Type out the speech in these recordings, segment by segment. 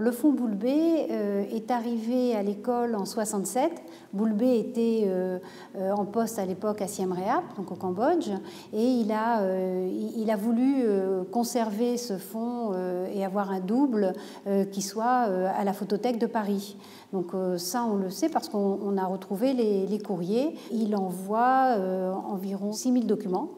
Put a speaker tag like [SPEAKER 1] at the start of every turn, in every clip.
[SPEAKER 1] le fonds Boulbé est arrivé à l'école en 67. Boulbé était en poste à l'époque à Siem Reap, donc au Cambodge, et il a voulu conserver ce fonds et avoir un double qui soit à la photothèque de Paris. Donc ça, on le sait parce qu'on a retrouvé les courriers. Il envoie environ 6000 documents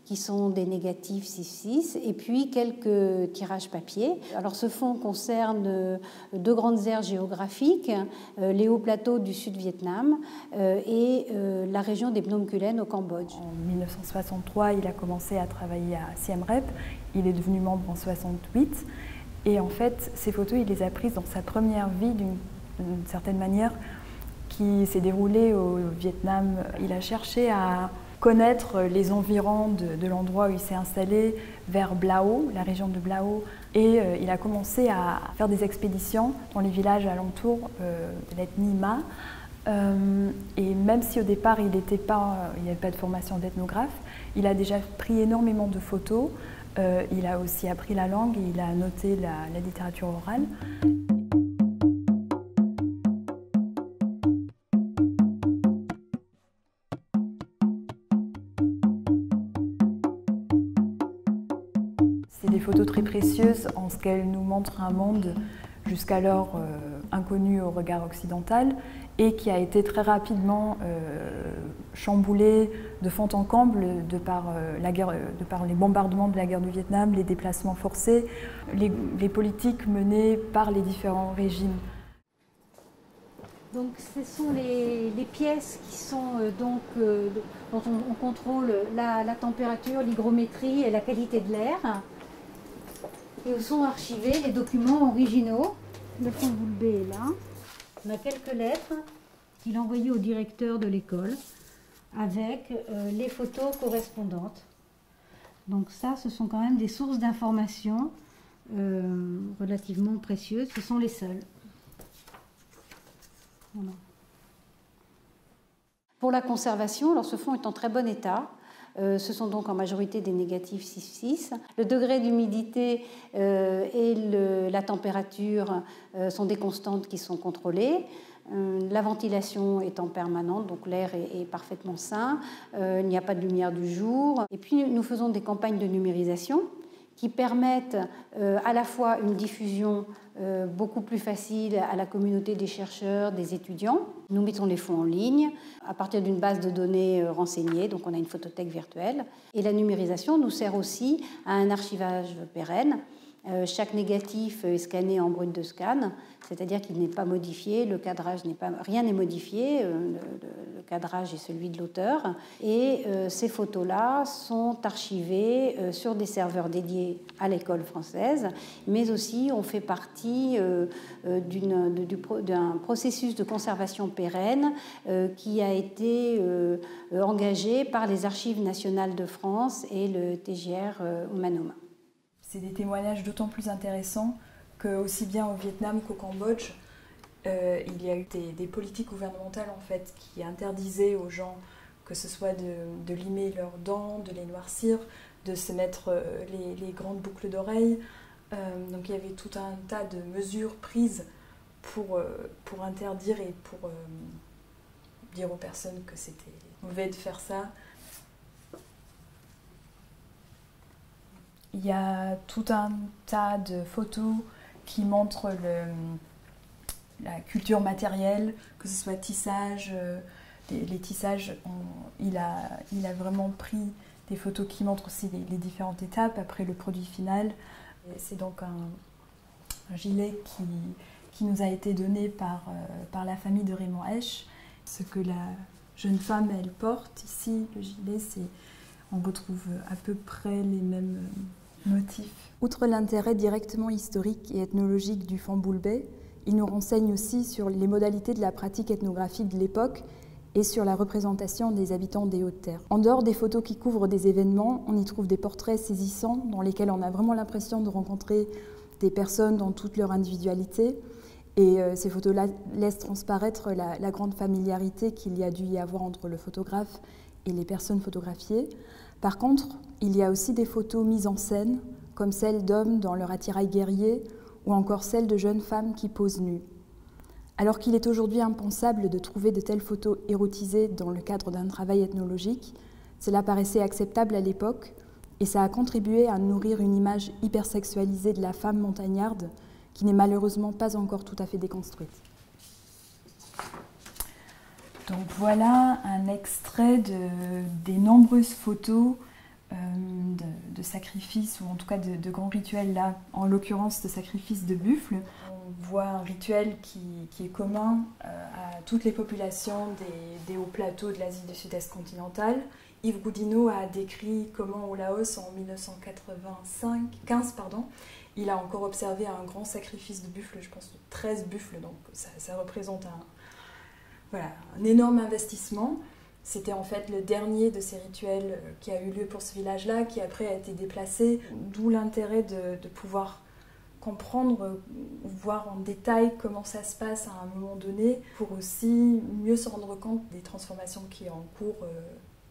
[SPEAKER 1] qui sont des négatifs 6.6 et puis quelques tirages papier. Alors ce fonds concerne deux grandes aires géographiques, les hauts plateaux du Sud-Vietnam et la région des Phnom Kulen au Cambodge.
[SPEAKER 2] En 1963, il a commencé à travailler à Siem Reap. Il est devenu membre en 68. Et en fait, ces photos, il les a prises dans sa première vie d'une certaine manière qui s'est déroulée au Vietnam. Il a cherché à connaître les environs de l'endroit où il s'est installé, vers Blao, la région de Blao. Et il a commencé à faire des expéditions dans les villages alentours de l'ethnie Ma. Et même si au départ il n'y avait pas de formation d'ethnographe, il a déjà pris énormément de photos. Il a aussi appris la langue et il a noté la littérature orale. C'est des photos très précieuses en ce qu'elles nous montrent un monde jusqu'alors inconnu au regard occidental et qui a été très rapidement chamboulé de fond en comble de par les bombardements de la guerre du Vietnam, les déplacements forcés, les politiques menées par les différents régimes.
[SPEAKER 1] Donc ce sont les pièces qui sont dont on contrôle la température, l'hygrométrie et la qualité de l'air. Et où sont archivés les documents originaux. Le fonds Boulbé est là. On a quelques lettres qu'il a envoyées au directeur de l'école avec les photos correspondantes. Donc ça, ce sont quand même des sources d'informations relativement précieuses. Ce sont les seules. Voilà. Pour la conservation, alors ce fonds est en très bon état. Ce sont donc en majorité des négatifs 6.6. Le degré d'humidité et la température sont des constantes qui sont contrôlées. La ventilation est en permanente, donc l'air est parfaitement sain. Il n'y a pas de lumière du jour. Et puis nous faisons des campagnes de numérisation qui permettent à la fois une diffusion beaucoup plus facile à la communauté des chercheurs, des étudiants. Nous mettons les fonds en ligne à partir d'une base de données renseignée, donc on a une photothèque virtuelle. Et la numérisation nous sert aussi à un archivage pérenne. Chaque négatif est scanné en brut de scan, c'est-à-dire qu'il n'est pas modifié, le cadrage rien n'est modifié, le cadrage est celui de l'auteur. Et ces photos-là sont archivées sur des serveurs dédiés à l'école française, mais aussi on fait partie d'un processus de conservation pérenne qui a été engagé par les Archives nationales de France et le TGR au Manoma.
[SPEAKER 2] C'est des témoignages d'autant plus intéressants qu'aussi bien au Vietnam qu'au Cambodge, il y a eu des politiques gouvernementales en fait, qui interdisaient aux gens, que ce soit de limer leurs dents, de les noircir, de se mettre les grandes boucles d'oreilles. Donc il y avait tout un tas de mesures prises pour interdire et pour dire aux personnes que c'était mauvais de faire ça. Il y a tout un tas de photos qui montrent la culture matérielle, que ce soit tissage, les tissages. Il a vraiment pris des photos qui montrent aussi les différentes étapes après le produit final. C'est donc un gilet qui nous a été donné par la famille de Raymond Esch. Ce que la jeune femme, elle porte ici, le gilet, on retrouve à peu près les mêmes motifs. Outre l'intérêt directement historique et ethnologique du fonds Boulbé, il nous renseigne aussi sur les modalités de la pratique ethnographique de l'époque et sur la représentation des habitants des Hautes-Terres. En dehors des photos qui couvrent des événements, on y trouve des portraits saisissants dans lesquels on a vraiment l'impression de rencontrer des personnes dans toute leur individualité. Et ces photos-là laissent transparaître la grande familiarité qu'il y a dû y avoir entre le photographe et les personnes photographiées. Par contre, il y a aussi des photos mises en scène, comme celles d'hommes dans leur attirail guerrier ou encore celles de jeunes femmes qui posent nues. Alors qu'il est aujourd'hui impensable de trouver de telles photos érotisées dans le cadre d'un travail ethnologique, cela paraissait acceptable à l'époque et ça a contribué à nourrir une image hypersexualisée de la femme montagnarde qui n'est malheureusement pas encore tout à fait déconstruite. Donc voilà un extrait des nombreuses photos de sacrifices, ou en tout cas de grands rituels, là, en l'occurrence de sacrifices de buffles. On voit un rituel qui est commun à toutes les populations des hauts plateaux de l'Asie du Sud-Est continentale. Yves Goudinot a décrit comment au Laos, en 1915, il a encore observé un grand sacrifice de buffles, je pense de 13 buffles, donc ça représente un énorme investissement. C'était en fait le dernier de ces rituels qui a eu lieu pour ce village-là, qui après a été déplacé, d'où l'intérêt de pouvoir comprendre, voir en détail comment ça se passe à un moment donné, pour aussi mieux se rendre compte des transformations qui sont en cours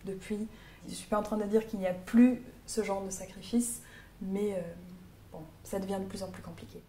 [SPEAKER 2] depuis. Je ne suis pas en train de dire qu'il n'y a plus ce genre de sacrifice, mais ça devient de plus en plus compliqué.